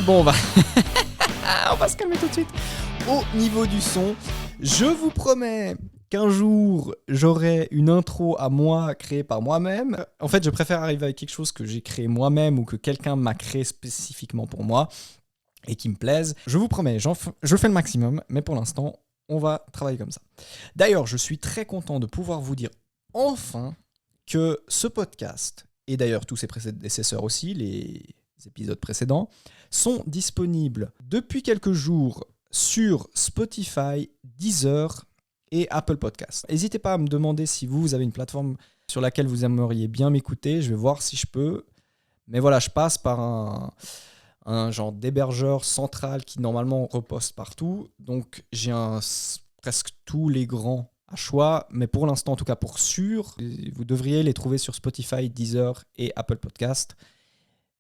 bon, on va se calmer tout de suite. Au niveau du son, je vous promets qu'un jour, j'aurai une intro à moi créée par moi-même. En fait, je préfère arriver avec quelque chose que j'ai créé moi-même ou que quelqu'un m'a créé spécifiquement pour moi et qui me plaise. Je vous promets, je fais le maximum, mais pour l'instant, on va travailler comme ça. D'ailleurs, je suis très content de pouvoir vous dire enfin que ce podcast, et d'ailleurs tous ses prédécesseurs aussi, les épisodes précédents, sont disponibles depuis quelques jours sur Spotify, Deezer et Apple Podcasts. N'hésitez pas à me demander si vous avez une plateforme sur laquelle vous aimeriez bien m'écouter. Je vais voir si je peux. Mais voilà, je passe par un genre d'hébergeur central qui normalement reposte partout. Donc j'ai presque tous les grands à choix, mais pour l'instant, en tout cas pour sûr, vous devriez les trouver sur Spotify, Deezer et Apple Podcast,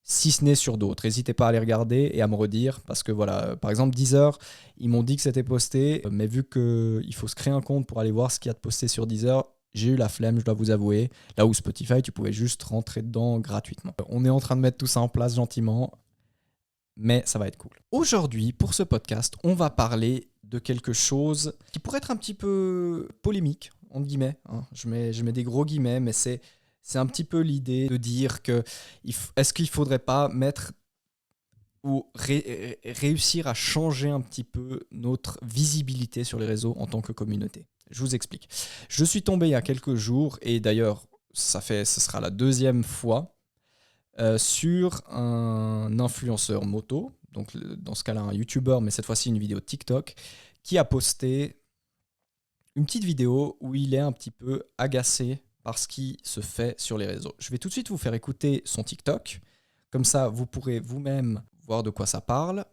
si ce n'est sur d'autres. N'hésitez pas à les regarder et à me redire, parce que voilà, par exemple Deezer, ils m'ont dit que c'était posté, mais vu qu'il faut se créer un compte pour aller voir ce qu'il y a de posté sur Deezer, j'ai eu la flemme, je dois vous avouer. Là où Spotify, tu pouvais juste rentrer dedans gratuitement. On est en train de mettre tout ça en place gentiment, mais ça va être cool. Aujourd'hui, pour ce podcast, on va parler de quelque chose qui pourrait être un petit peu polémique, entre guillemets. Hein. Je mets des gros guillemets, mais c'est un petit peu l'idée de dire que est-ce qu'il ne faudrait pas mettre ou réussir à changer un petit peu notre visibilité sur les réseaux en tant que communauté. Je vous explique. Je suis tombé il y a quelques jours, et d'ailleurs, ce sera la deuxième fois, sur un influenceur moto, donc dans ce cas-là un YouTuber, mais cette fois-ci une vidéo TikTok, qui a posté une petite vidéo où il est un petit peu agacé par ce qui se fait sur les réseaux. Je vais tout de suite vous faire écouter son TikTok, comme ça vous pourrez vous-même voir de quoi ça parle.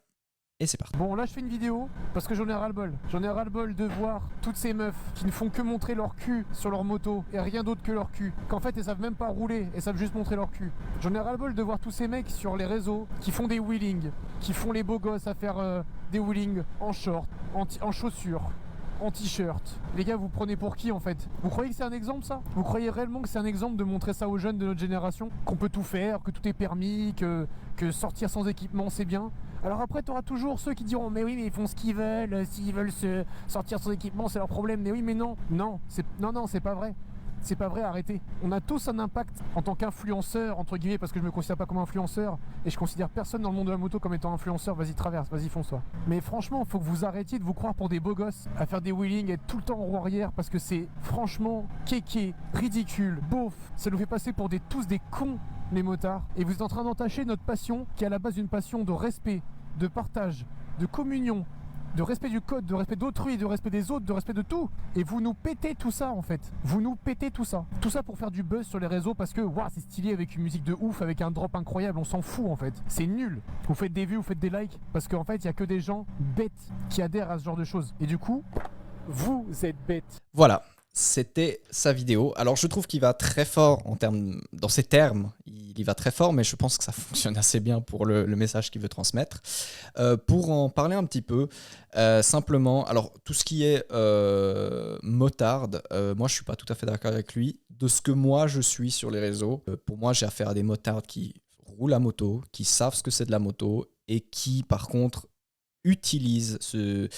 Et c'est parti. Bon, là je fais une vidéo parce que j'en ai ras-le-bol. J'en ai ras-le-bol de voir toutes ces meufs qui ne font que montrer leur cul sur leur moto et rien d'autre que leur cul. Qu'en fait elles savent même pas rouler, elles savent juste montrer leur cul. J'en ai ras-le-bol de voir tous ces mecs sur les réseaux qui font des wheelings, qui font les beaux gosses à faire des wheelings en short, en chaussures, en t-shirt. Les gars, vous prenez pour qui en fait? Vous croyez que c'est un exemple ça? Vous croyez réellement que c'est un exemple de montrer ça aux jeunes de notre génération? Qu'on peut tout faire, que tout est permis, que sortir sans équipement c'est bien? Alors après, tu auras toujours ceux qui diront mais oui, mais ils font ce qu'ils veulent, s'ils veulent se sortir sans équipement, c'est leur problème. Mais oui, mais non, c'est pas vrai. C'est pas vrai, arrêtez. On a tous un impact en tant qu'influenceur, entre guillemets, parce que je me considère pas comme influenceur et je considère personne dans le monde de la moto comme étant influenceur. Vas-y, traverse, vas-y, fonce-toi. Mais franchement, faut que vous arrêtiez de vous croire pour des beaux gosses, à faire des wheelings, être tout le temps en roue arrière, parce que c'est franchement kéké, ridicule, beauf. Ça nous fait passer pour tous des cons, les motards. Et vous êtes en train d'entacher notre passion, qui est à la base d'une passion de respect, de partage, de communion, de respect du code, de respect d'autrui, de respect des autres, de respect de tout. Et vous nous pétez tout ça en fait. Vous nous pétez tout ça. Tout ça pour faire du buzz sur les réseaux parce que waouh, c'est stylé avec une musique de ouf, avec un drop incroyable, on s'en fout en fait. C'est nul. Vous faites des vues, vous faites des likes parce qu'en fait, il y a que des gens bêtes qui adhèrent à ce genre de choses. Et du coup, vous êtes bêtes. Voilà. C'était sa vidéo. Alors je trouve qu'il va très fort dans ses termes, il y va très fort, mais je pense que ça fonctionne assez bien pour le message qu'il veut transmettre. Pour en parler un petit peu, simplement, alors tout ce qui est motarde, moi je suis pas tout à fait d'accord avec lui. De ce que moi je suis sur les réseaux, pour moi j'ai affaire à des motards qui roulent à moto, qui savent ce que c'est de la moto et qui par contre utilise ce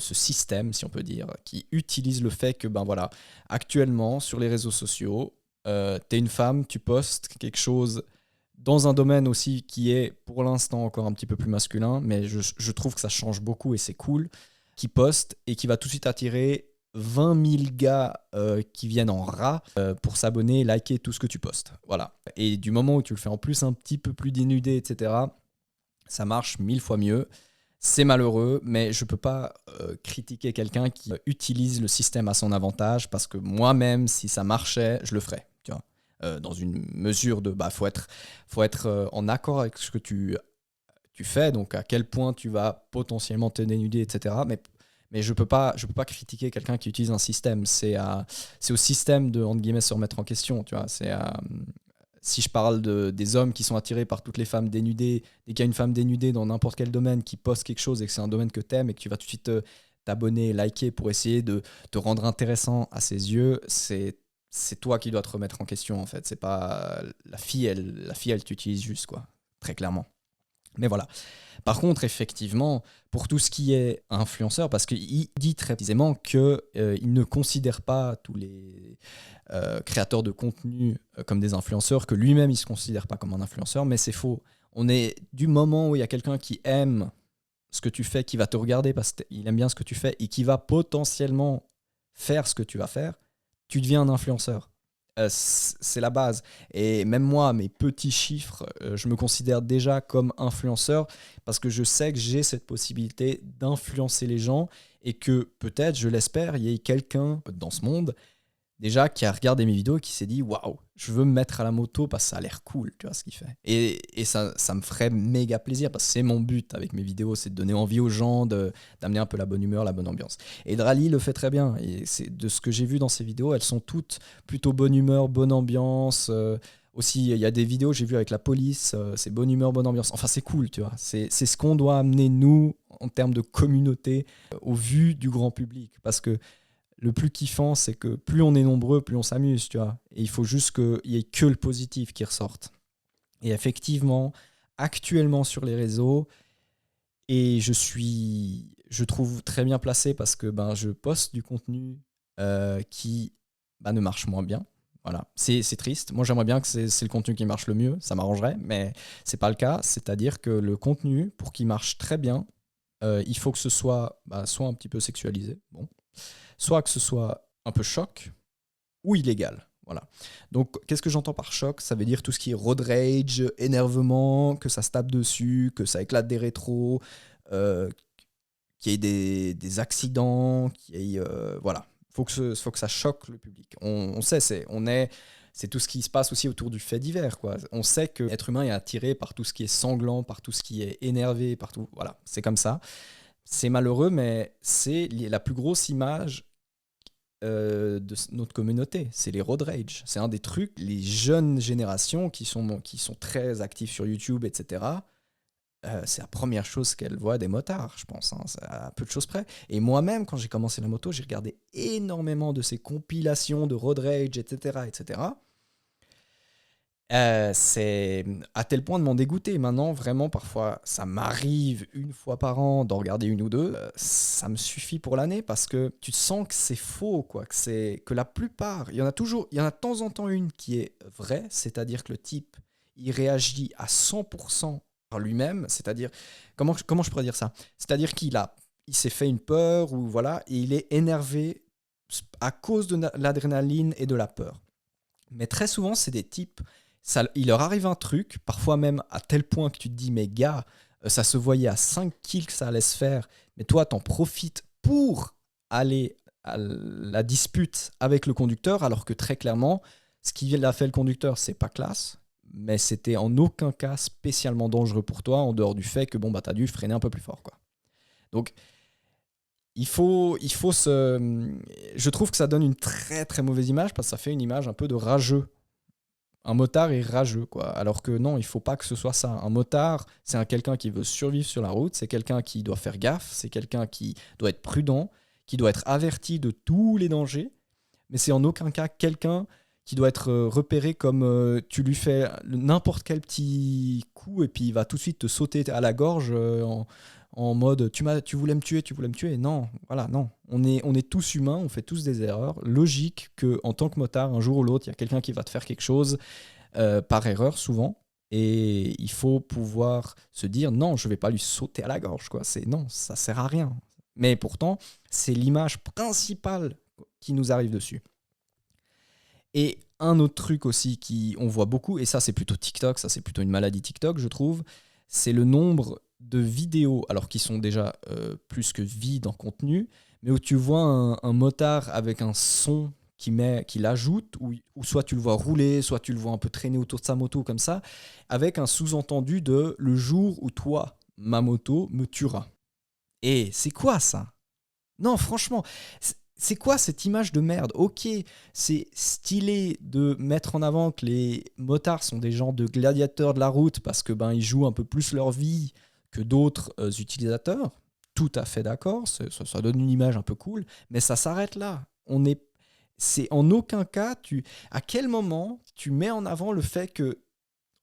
système, si on peut dire, qui utilise le fait que, ben voilà, actuellement, sur les réseaux sociaux, t'es une femme, tu postes quelque chose dans un domaine aussi qui est, pour l'instant, encore un petit peu plus masculin, mais je trouve que ça change beaucoup et c'est cool, qui poste et qui va tout de suite attirer 20 000 gars qui viennent en rat pour s'abonner, liker tout ce que tu postes. Voilà. Et du moment où tu le fais en plus un petit peu plus dénudé, etc., ça marche 1000 fois mieux. C'est malheureux, mais je ne peux pas critiquer quelqu'un qui utilise le système à son avantage parce que moi-même, si ça marchait, je le ferais. Tu vois, dans une mesure de, faut être en accord avec ce que tu fais, donc à quel point tu vas potentiellement te dénuder, etc. Mais je peux pas critiquer quelqu'un qui utilise un système. C'est au système de, entre guillemets, se remettre en question. Tu vois, si je parle des hommes qui sont attirés par toutes les femmes dénudées, dès qu'il y a une femme dénudée dans n'importe quel domaine qui poste quelque chose et que c'est un domaine que t'aimes et que tu vas tout de suite t'abonner, liker pour essayer de te rendre intéressant à ses yeux, c'est toi qui dois te remettre en question en fait. C'est pas la fille, elle t'utilise juste quoi, très clairement. Mais voilà. Par contre, effectivement, pour tout ce qui est influenceur, parce qu'il dit très précisément qu'il ne considère pas tous les créateurs de contenu comme des influenceurs, que lui-même, il ne se considère pas comme un influenceur, mais c'est faux. On est du moment où il y a quelqu'un qui aime ce que tu fais, qui va te regarder parce qu'il aime bien ce que tu fais et qui va potentiellement faire ce que tu vas faire, tu deviens un influenceur. C'est la base. Et même moi, mes petits chiffres, je me considère déjà comme influenceur parce que je sais que j'ai cette possibilité d'influencer les gens et que peut-être, je l'espère, il y ait quelqu'un dans ce monde déjà qui a regardé mes vidéos et qui s'est dit waouh, je veux me mettre à la moto parce que ça a l'air cool, tu vois ce qu'il fait. Et ça me ferait méga plaisir parce que c'est mon but avec mes vidéos, c'est de donner envie aux gens, d'amener un peu la bonne humeur, la bonne ambiance. Et Drali le fait très bien. Et de ce que j'ai vu dans ses vidéos, elles sont toutes plutôt bonne humeur, bonne ambiance. Aussi, il y a des vidéos que j'ai vues avec la police, c'est bonne humeur, bonne ambiance. Enfin, c'est cool, tu vois. C'est ce qu'on doit amener, nous, en termes de communauté, au vu du grand public. Parce que le plus kiffant, c'est que plus on est nombreux, plus on s'amuse, tu vois. Et il faut juste qu'il y ait que le positif qui ressorte. Et effectivement, actuellement sur les réseaux, et je trouve très bien placé parce que je poste du contenu qui ne marche moins bien. Voilà, c'est triste. Moi, j'aimerais bien que c'est le contenu qui marche le mieux, ça m'arrangerait, mais c'est pas le cas. C'est-à-dire que le contenu, pour qu'il marche très bien, il faut que ce soit soit un petit peu sexualisé, bon, soit que ce soit un peu choc ou illégal. Voilà. Donc, qu'est-ce que j'entends par choc? Ça veut dire tout ce qui est road rage, énervement, que ça se tape dessus, que ça éclate des rétros, euh, qu'il y ait des accidents, qu'il y ait, voilà. Faut que ça choque le public. On sait, c'est tout ce qui se passe aussi autour du fait divers, quoi. On sait que l'être humain est attiré par tout ce qui est sanglant, par tout ce qui est énervé, par tout. Voilà, c'est comme ça. C'est malheureux, mais c'est la plus grosse image de notre communauté, c'est les road rage. C'est un des trucs, les jeunes générations qui sont très actifs sur YouTube, etc. C'est la première chose qu'elles voient des motards, je pense, hein, à peu de choses près. Et moi-même, quand j'ai commencé la moto, j'ai regardé énormément de ces compilations de road rage, etc., etc. C'est à tel point de m'en dégoûter. Maintenant, vraiment, parfois, ça m'arrive une fois par an d'en regarder une ou deux. Ça me suffit pour l'année parce que tu sens que c'est faux, quoi. Que la plupart, il y en a de temps en temps une qui est vraie, c'est-à-dire que le type, il réagit à 100% par lui-même. C'est-à-dire, comment je pourrais dire ça? C'est-à-dire il s'est fait une peur ou voilà, et il est énervé à cause de l'adrénaline et de la peur. Mais très souvent, c'est des types, il leur arrive un truc, parfois même à tel point que tu te dis, mais gars, ça se voyait à 5 kills que ça allait se faire, mais toi, t'en profites pour aller à la dispute avec le conducteur, alors que très clairement, ce qu'il a fait le conducteur, c'est pas classe, mais c'était en aucun cas spécialement dangereux pour toi, en dehors du fait que t'as dû freiner un peu plus fort, quoi. Donc, il faut je trouve que ça donne une très très mauvaise image parce que ça fait une image un peu de rageux. Un motard est rageux, quoi. Alors que non, il faut pas que ce soit ça. Un motard, c'est quelqu'un qui veut survivre sur la route, c'est quelqu'un qui doit faire gaffe, c'est quelqu'un qui doit être prudent, qui doit être averti de tous les dangers, mais c'est en aucun cas quelqu'un qui doit être repéré comme tu lui fais n'importe quel petit coup et puis il va tout de suite te sauter à la gorge en mode tu voulais me tuer. Non, voilà, non. On est tous humains, on fait tous des erreurs. Logique qu'en tant que motard, un jour ou l'autre, il y a quelqu'un qui va te faire quelque chose par erreur souvent. Et il faut pouvoir se dire non, je vais pas lui sauter à la gorge, quoi. Non, ça sert à rien. Mais pourtant, c'est l'image principale qui nous arrive dessus. Et un autre truc aussi on voit beaucoup, et ça c'est plutôt TikTok, ça c'est plutôt une maladie TikTok, je trouve, c'est le nombre de vidéos, alors qui sont déjà plus que vides en contenu, mais où tu vois un motard avec un son qu'il ajoute, ou soit tu le vois rouler, soit tu le vois un peu traîner autour de sa moto comme ça, avec un sous-entendu de le jour où toi, ma moto, me tuera. Et c'est quoi ça? Non, franchement, c'est quoi cette image de merde? Ok, c'est stylé de mettre en avant que les motards sont des gens de gladiateurs de la route parce que ils jouent un peu plus leur vie que d'autres utilisateurs. Tout à fait d'accord, ça donne une image un peu cool, mais ça s'arrête là. C'est en aucun cas, à quel moment tu mets en avant le fait que,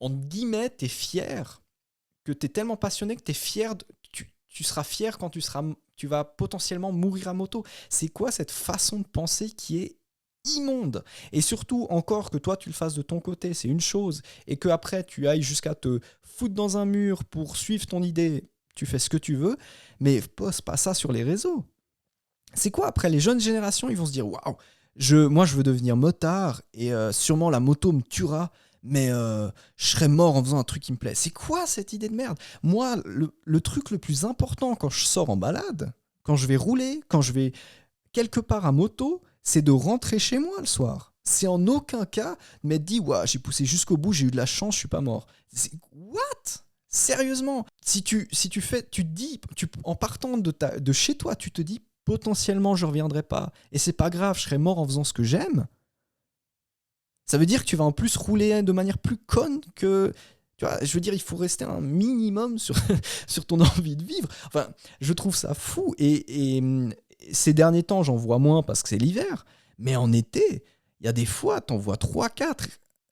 en guillemets, t'es fier que tu es tellement passionné que t'es fier tu seras fier quand tu vas potentiellement mourir à moto. C'est quoi cette façon de penser qui est immonde? Et surtout, encore que toi tu le fasses de ton côté, c'est une chose, et qu'après tu ailles jusqu'à te foutre dans un mur pour suivre ton idée, tu fais ce que tu veux, mais poste pas ça sur les réseaux. C'est quoi après les jeunes générations, ils vont se dire waouh, moi je veux devenir motard et sûrement la moto me tuera, mais je serais mort en faisant un truc qui me plaît. C'est quoi cette idée de merde? Moi, le truc le plus important quand je sors en balade, quand je vais rouler, quand je vais quelque part à moto, c'est de rentrer chez moi le soir. C'est en aucun cas de m'être dit ouais, j'ai poussé jusqu'au bout, j'ai eu de la chance, je suis pas mort. What? Sérieusement, si tu fais, tu te dis, en partant de chez toi, tu te dis potentiellement je reviendrai pas et c'est pas grave, je serai mort en faisant ce que j'aime. Ça veut dire que tu vas en plus rouler de manière plus conne que, tu vois, je veux dire, il faut rester un minimum sur ton envie de vivre. Enfin, je trouve ça fou et ces derniers temps j'en vois moins parce que c'est l'hiver, mais en été il y a des fois t'en vois 3-4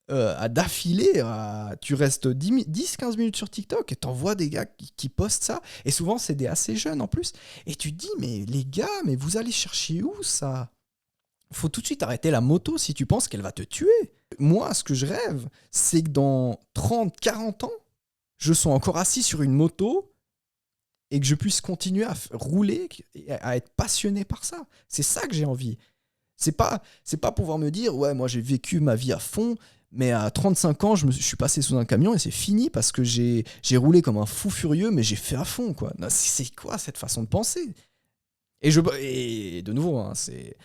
à d'affilée, tu restes 10-15 minutes sur TikTok et t'en vois des gars qui postent ça, et souvent c'est des assez jeunes en plus, et tu te dis mais les gars, mais vous allez chercher où ça? Faut tout de suite arrêter la moto si tu penses qu'elle va te tuer. Moi, ce que je rêve, c'est que dans 30-40 ans, je sois encore assis sur une moto et que je puisse continuer à rouler et à être passionné par ça. C'est ça que j'ai envie. C'est pas pouvoir me dire ouais, moi j'ai vécu ma vie à fond, mais à 35 ans je suis passé sous un camion et c'est fini parce que j'ai roulé comme un fou furieux, mais j'ai fait à fond quoi. Non, c'est quoi cette façon de penser? Et de nouveau hein, c'est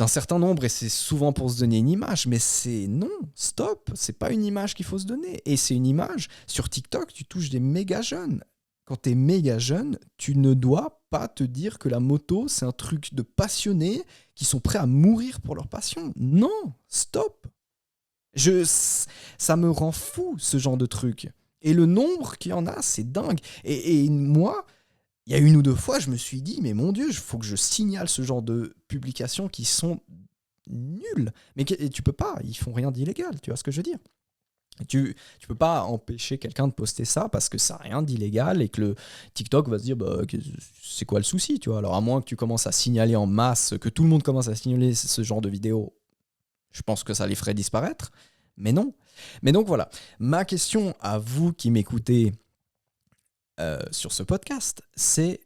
un certain nombre et c'est souvent pour se donner une image, mais c'est non, stop, c'est pas une image qu'il faut se donner. Et c'est une image, sur TikTok, tu touches des méga jeunes. Quand t'es méga jeune, tu ne dois pas te dire que la moto, c'est un truc de passionnés qui sont prêts à mourir pour leur passion. Non, stop. Ça me rend fou, ce genre de truc. Et le nombre qu'il y en a, c'est dingue. Et moi, il y a une ou deux fois, je me suis dit, mais mon Dieu, il faut que je signale ce genre de publications qui sont nulles. Mais tu peux pas, ils font rien d'illégal, tu vois ce que je veux dire? Tu peux pas empêcher quelqu'un de poster ça parce que ça n'a rien d'illégal et que le TikTok va se dire bah, c'est quoi le souci, tu vois? Alors à moins que tu commences à signaler en masse, que tout le monde commence à signaler ce genre de vidéos, je pense que ça les ferait disparaître, mais non. Mais donc voilà, ma question à vous qui m'écoutez sur ce podcast, c'est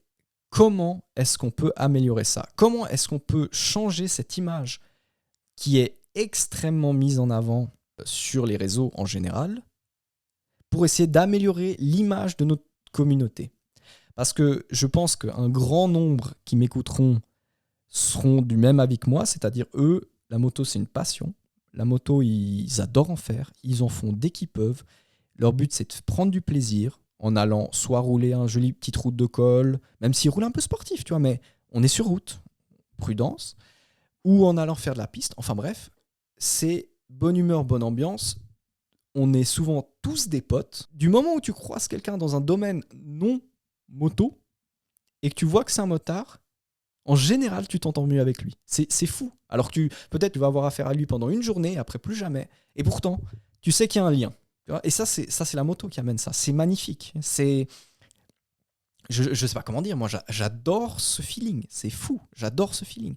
comment est-ce qu'on peut améliorer ça? Comment est-ce qu'on peut changer cette image qui est extrêmement mise en avant sur les réseaux en général pour essayer d'améliorer l'image de notre communauté? Parce que je pense qu'un grand nombre qui m'écouteront seront du même avis que moi, c'est-à-dire eux, la moto c'est une passion. La moto, ils adorent en faire, ils en font dès qu'ils peuvent. Leur but c'est de prendre du plaisir en allant soit rouler un joli petite route de col, même s'ils roulent un peu sportif, tu vois, mais on est sur route, prudence, ou en allant faire de la piste. Enfin bref, c'est bonne humeur, bonne ambiance. On est souvent tous des potes. Du moment où tu croises quelqu'un dans un domaine non moto et que tu vois que c'est un motard, en général, tu t'entends mieux avec lui. C'est fou. Alors que peut-être tu vas avoir affaire à lui pendant une journée, après plus jamais. Et pourtant, tu sais qu'il y a un lien. Et ça, c'est la moto qui amène ça. C'est magnifique. Je sais pas comment dire. Moi, j'adore ce feeling. C'est fou. J'adore ce feeling.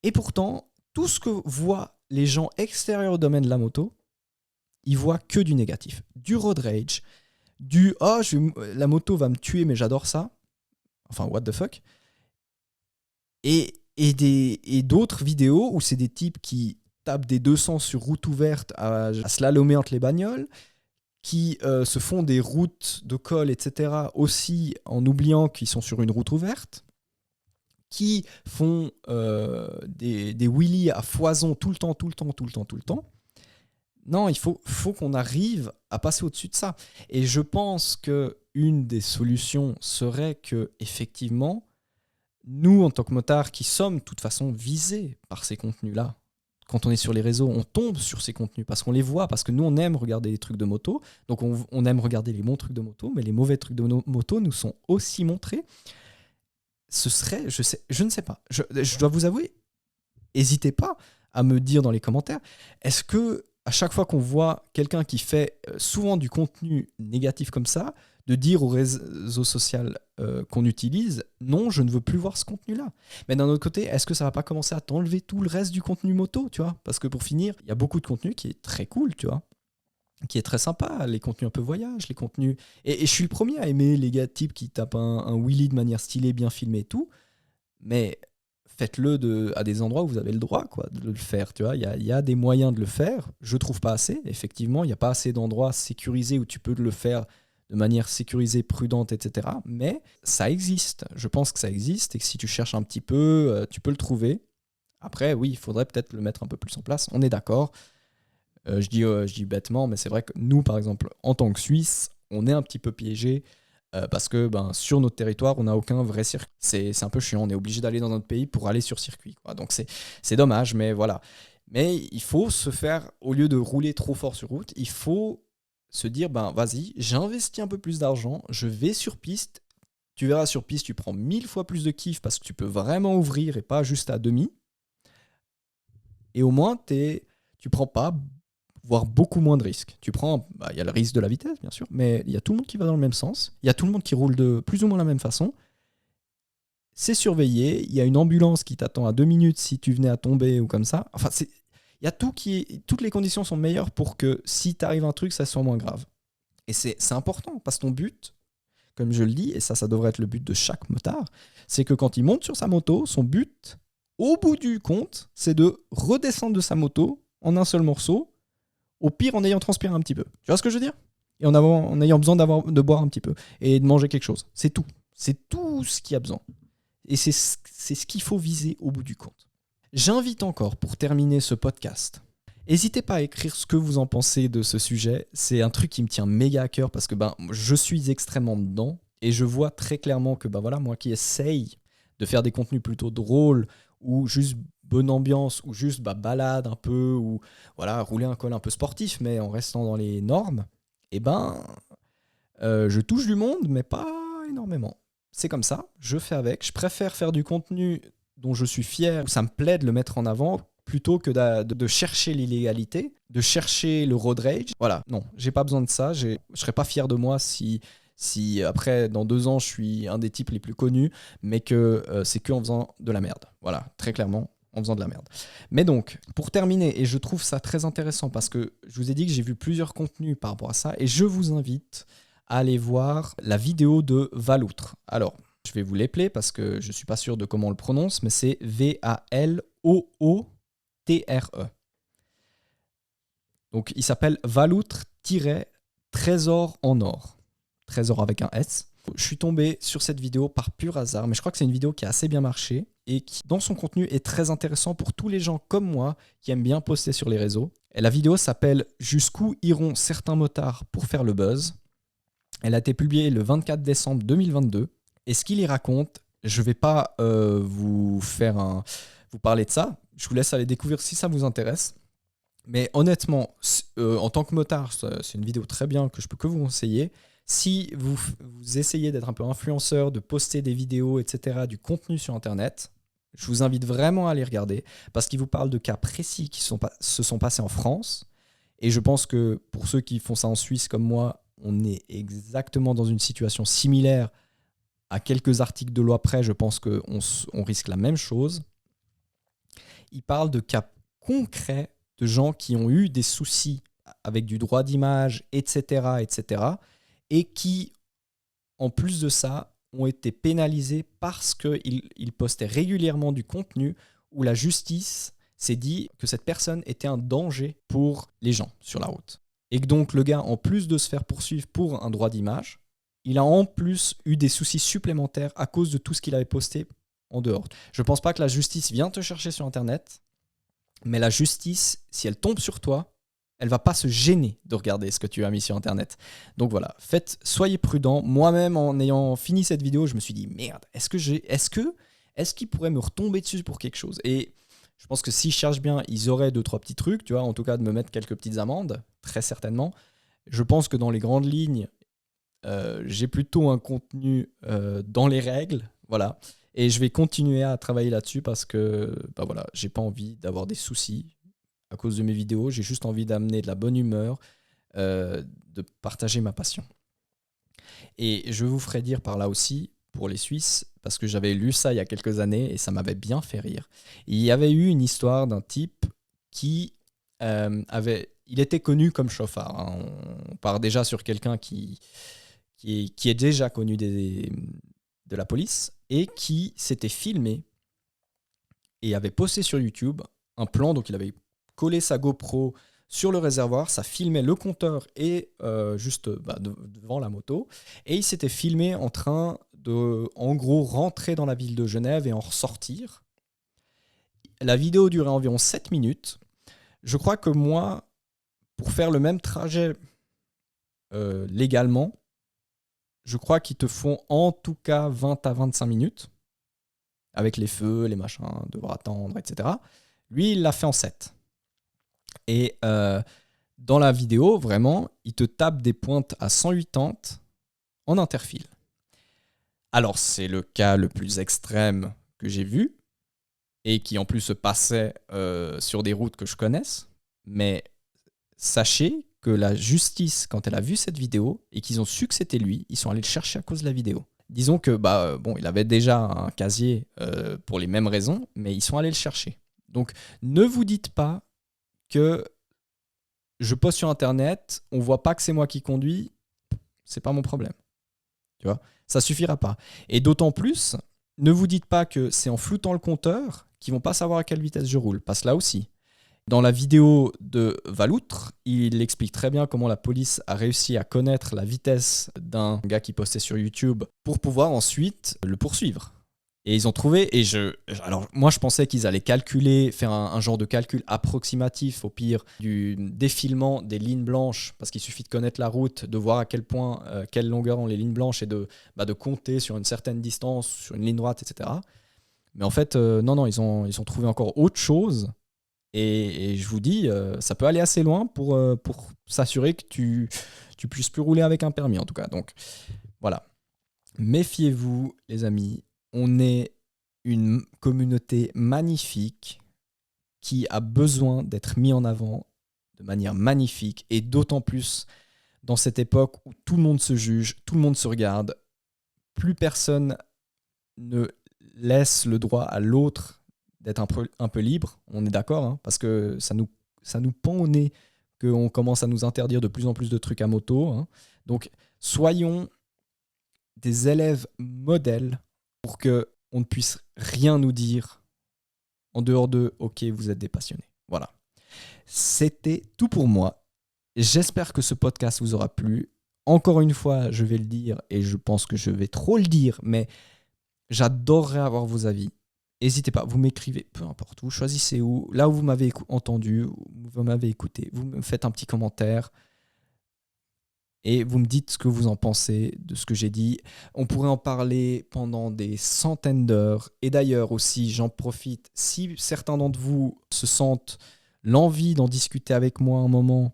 Et pourtant, tout ce que voient les gens extérieurs au domaine de la moto, ils voient que du négatif. Du road rage, la moto va me tuer, mais j'adore ça. Enfin, what the fuck. Et d'autres vidéos où c'est des types qui tapent des 200 sur route ouverte à slalomer entre les bagnoles, qui se font des routes de col, etc., aussi en oubliant qu'ils sont sur une route ouverte, qui font des wheelies à foison tout le temps. Non, il faut qu'on arrive à passer au-dessus de ça. Et je pense qu'une des solutions serait que, effectivement, nous, en tant que motards, qui sommes de toute façon visés par ces contenus-là, quand on est sur les réseaux, on tombe sur ces contenus parce qu'on les voit, parce que nous, on aime regarder les trucs de moto. Donc, on aime regarder les bons trucs de moto, mais les mauvais trucs de moto nous sont aussi montrés. Ce serait, je ne sais pas, je dois vous avouer, n'hésitez pas à me dire dans les commentaires, est-ce que à chaque fois qu'on voit quelqu'un qui fait souvent du contenu négatif comme ça, de dire au réseau social qu'on utilise, non, je ne veux plus voir ce contenu-là. Mais d'un autre côté, est-ce que ça va pas commencer à t'enlever tout le reste du contenu moto, tu vois? Parce que pour finir, il y a beaucoup de contenu qui est très cool, tu vois, qui est très sympa, les contenus un peu voyage, les contenus... Et je suis le premier à aimer les gars types qui tapent un wheelie de manière stylée, bien filmé et tout, mais faites-le à des endroits où vous avez le droit quoi, de le faire. Tu vois, il y a des moyens de le faire. Je trouve pas assez. Effectivement, il n'y a pas assez d'endroits sécurisés où tu peux le faire de manière sécurisée, prudente, etc. Mais ça existe. Je pense que ça existe et que si tu cherches un petit peu, tu peux le trouver. Après, oui, il faudrait peut-être le mettre un peu plus en place. On est d'accord. Je dis bêtement, mais c'est vrai que nous, par exemple, en tant que Suisse, on est un petit peu piégé parce que sur notre territoire, on n'a aucun vrai circuit. C'est un peu chiant, on est obligé d'aller dans notre pays pour aller sur circuit, quoi. Donc c'est dommage, mais voilà. Mais il faut se faire, au lieu de rouler trop fort sur route, il faut se dire, vas-y, j'investis un peu plus d'argent, je vais sur piste. Tu verras sur piste, tu prends 1000 fois plus de kiff parce que tu peux vraiment ouvrir et pas juste à demi. Et au moins, tu prends pas voire beaucoup moins de risques. Tu prends, il y a le risque de la vitesse, bien sûr, mais il y a tout le monde qui va dans le même sens, il y a tout le monde qui roule de plus ou moins la même façon, c'est surveillé, il y a une ambulance qui t'attend à 2 minutes si tu venais à tomber ou comme ça. Enfin, il y a toutes les conditions sont meilleures pour que si t'arrive un truc, ça soit moins grave. Et c'est important, parce que ton but, comme je le dis, et ça devrait être le but de chaque motard, c'est que quand il monte sur sa moto, son but, au bout du compte, c'est de redescendre de sa moto en un seul morceau, au pire en ayant transpiré un petit peu. Tu vois ce que je veux dire? Et en ayant besoin de boire un petit peu. Et de manger quelque chose. C'est tout. C'est tout ce qu'il y a besoin. Et c'est ce qu'il faut viser au bout du compte. J'invite encore, pour terminer ce podcast, n'hésitez pas à écrire ce que vous en pensez de ce sujet. C'est un truc qui me tient méga à cœur parce que je suis extrêmement dedans. Et je vois très clairement que moi qui essaye de faire des contenus plutôt drôles ou juste bonne ambiance ou juste balade un peu ou voilà rouler un col un peu sportif mais en restant dans les normes, je touche du monde mais pas énormément. C'est comme ça, je fais avec. Je préfère faire du contenu dont je suis fier, où ça me plaît de le mettre en avant plutôt que de chercher l'illégalité, de chercher le road rage. Voilà, non, j'ai pas besoin de ça. Je serais pas fier de moi si après, dans 2 ans, je suis un des types les plus connus, mais que c'est que en faisant de la merde. Voilà, très clairement, en faisant de la merde. Mais donc, pour terminer, et je trouve ça très intéressant parce que je vous ai dit que j'ai vu plusieurs contenus par rapport à ça, et je vous invite à aller voir la vidéo de Valoutre. Alors, je vais vous l'épeler parce que je ne suis pas sûr de comment on le prononce, mais c'est Valootre. Donc, il s'appelle Valoutre-Trésor en or. Trésor avec un S. Je suis tombé sur cette vidéo par pur hasard, mais je crois que c'est une vidéo qui a assez bien marché et qui, dans son contenu, est très intéressant pour tous les gens comme moi qui aiment bien poster sur les réseaux. Et la vidéo s'appelle « Jusqu'où iront certains motards pour faire le buzz ?» Elle a été publiée le 24 décembre 2022. Et ce qu'il y raconte, je ne vais pas vous parler de ça. Je vous laisse aller découvrir si ça vous intéresse. Mais honnêtement, en tant que motard, c'est une vidéo très bien que je peux que vous conseiller. Si vous essayez d'être un peu influenceur, de poster des vidéos, etc., du contenu sur Internet, je vous invite vraiment à les regarder parce qu'il vous parle de cas précis qui se sont passés en France. Et je pense que pour ceux qui font ça en Suisse comme moi, on est exactement dans une situation similaire. À quelques articles de loi près, je pense qu'on risque la même chose. Il parle de cas concrets de gens qui ont eu des soucis avec du droit d'image, etc., et qui, en plus de ça, ont été pénalisés parce qu'ils postaient régulièrement du contenu où la justice s'est dit que cette personne était un danger pour les gens sur la route. Et que donc le gars, en plus de se faire poursuivre pour un droit d'image, il a en plus eu des soucis supplémentaires à cause de tout ce qu'il avait posté en dehors. Je ne pense pas que la justice vient te chercher sur Internet, mais la justice, si elle tombe sur toi, elle ne va pas se gêner de regarder ce que tu as mis sur Internet. Donc voilà, soyez prudents. Moi-même, en ayant fini cette vidéo, je me suis dit, merde, est-ce qu'ils pourraient me retomber dessus pour quelque chose? Et je pense que s'ils cherchent bien, ils auraient 2-3 petits trucs, tu vois, en tout cas de me mettre quelques petites amendes, très certainement. Je pense que dans les grandes lignes, j'ai plutôt un contenu dans les règles, voilà. Et je vais continuer à travailler là-dessus parce que, j'ai pas envie d'avoir des soucis à cause de mes vidéos. J'ai juste envie d'amener de la bonne humeur, de partager ma passion. Et je vous ferai dire par là aussi, pour les Suisses, parce que j'avais lu ça il y a quelques années et ça m'avait bien fait rire. Il y avait eu une histoire d'un type qui il était connu comme chauffard. Hein. On part déjà sur quelqu'un qui est déjà connu de la police et qui s'était filmé et avait posté sur YouTube un plan. Donc il avait collé sa GoPro sur le réservoir, ça filmait le compteur et juste devant la moto. Et il s'était filmé en train de, en gros, rentrer dans la ville de Genève et en ressortir. La vidéo durait environ 7 minutes. Je crois que moi, pour faire le même trajet légalement, je crois qu'ils te font en tout cas 20 à 25 minutes, avec les feux, les machins, devoir attendre, etc. Lui, il l'a fait en 7. Et dans la vidéo, vraiment, il te tape des pointes à 180 en interfile. Alors, c'est le cas le plus extrême que j'ai vu, et qui en plus se passait sur des routes que je connaisse. Mais sachez que la justice, quand elle a vu cette vidéo et qu'ils ont su que c'était lui, ils sont allés le chercher à cause de la vidéo. Disons que il avait déjà un casier pour les mêmes raisons, mais ils sont allés le chercher. Donc ne vous dites pas que je poste sur Internet, on voit pas que c'est moi qui conduis, c'est pas mon problème. Tu vois, ça suffira pas. Et d'autant plus, ne vous dites pas que c'est en floutant le compteur qu'ils vont pas savoir à quelle vitesse je roule, parce que là aussi. Dans la vidéo de Valoutre, il explique très bien comment la police a réussi à connaître la vitesse d'un gars qui postait sur YouTube pour pouvoir ensuite le poursuivre. Et ils ont trouvé, alors moi je pensais qu'ils allaient calculer, faire un genre de calcul approximatif au pire du défilement des lignes blanches, parce qu'il suffit de connaître la route, de voir à quel point, quelle longueur ont les lignes blanches et de compter sur une certaine distance, sur une ligne droite, etc. Mais en fait, non, ils ont trouvé encore autre chose. Et je vous dis, ça peut aller assez loin pour s'assurer que tu puisses plus rouler avec un permis, en tout cas. Donc, voilà. Méfiez-vous, les amis. On est une communauté magnifique qui a besoin d'être mis en avant de manière magnifique. Et d'autant plus dans cette époque où tout le monde se juge, tout le monde se regarde. Plus personne ne laisse le droit à l'autre d'être un peu libre, on est d'accord, hein, parce que ça nous pend au nez qu'on commence à nous interdire de plus en plus de trucs à moto. Hein. Donc, soyons des élèves modèles pour qu'on ne puisse rien nous dire en dehors de « Ok, vous êtes des passionnés ». Voilà. C'était tout pour moi. J'espère que ce podcast vous aura plu. Encore une fois, je vais le dire, et je pense que je vais trop le dire, mais j'adorerais avoir vos avis. N'hésitez pas, vous m'écrivez, peu importe, vous choisissez où, là où vous m'avez entendu, vous m'avez écouté, vous me faites un petit commentaire et vous me dites ce que vous en pensez de ce que j'ai dit. On pourrait en parler pendant des centaines d'heures. Et d'ailleurs aussi, j'en profite, si certains d'entre vous se sentent l'envie d'en discuter avec moi un moment,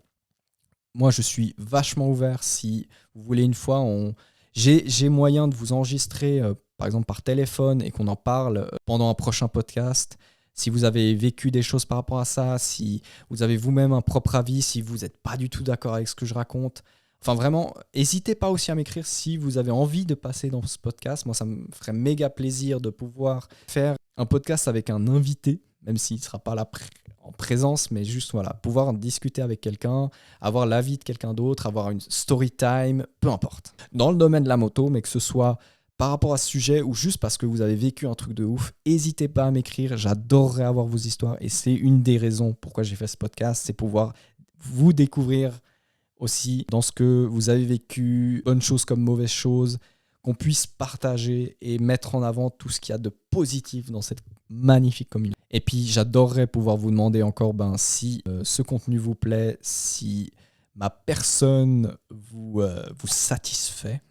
moi je suis vachement ouvert. Si vous voulez une fois, j'ai moyen de vous enregistrer par exemple par téléphone et qu'on en parle pendant un prochain podcast. Si vous avez vécu des choses par rapport à ça, si vous avez vous-même un propre avis, si vous n'êtes pas du tout d'accord avec ce que je raconte. Enfin vraiment, n'hésitez pas aussi à m'écrire si vous avez envie de passer dans ce podcast. Moi, ça me ferait méga plaisir de pouvoir faire un podcast avec un invité, même s'il ne sera pas là en présence, mais juste voilà, pouvoir en discuter avec quelqu'un, avoir l'avis de quelqu'un d'autre, avoir une story time, peu importe. Dans le domaine de la moto, mais que ce soit par rapport à ce sujet ou juste parce que vous avez vécu un truc de ouf, n'hésitez pas à m'écrire. J'adorerais avoir vos histoires et c'est une des raisons pourquoi j'ai fait ce podcast, c'est pouvoir vous découvrir aussi dans ce que vous avez vécu, bonnes choses comme mauvaises choses, qu'on puisse partager et mettre en avant tout ce qu'il y a de positif dans cette magnifique communauté. Et puis j'adorerais pouvoir vous demander encore si ce contenu vous plaît, si ma personne vous satisfait,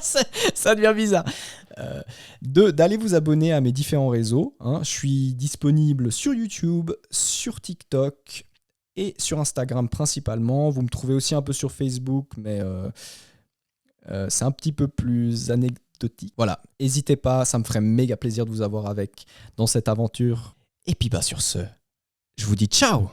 ça devient bizarre, d'aller vous abonner à mes différents réseaux. Hein. Je suis disponible sur YouTube, sur TikTok et sur Instagram principalement. Vous me trouvez aussi un peu sur Facebook, mais c'est un petit peu plus anecdotique. Voilà, n'hésitez pas, ça me ferait méga plaisir de vous avoir dans cette aventure. Et puis sur ce, je vous dis ciao!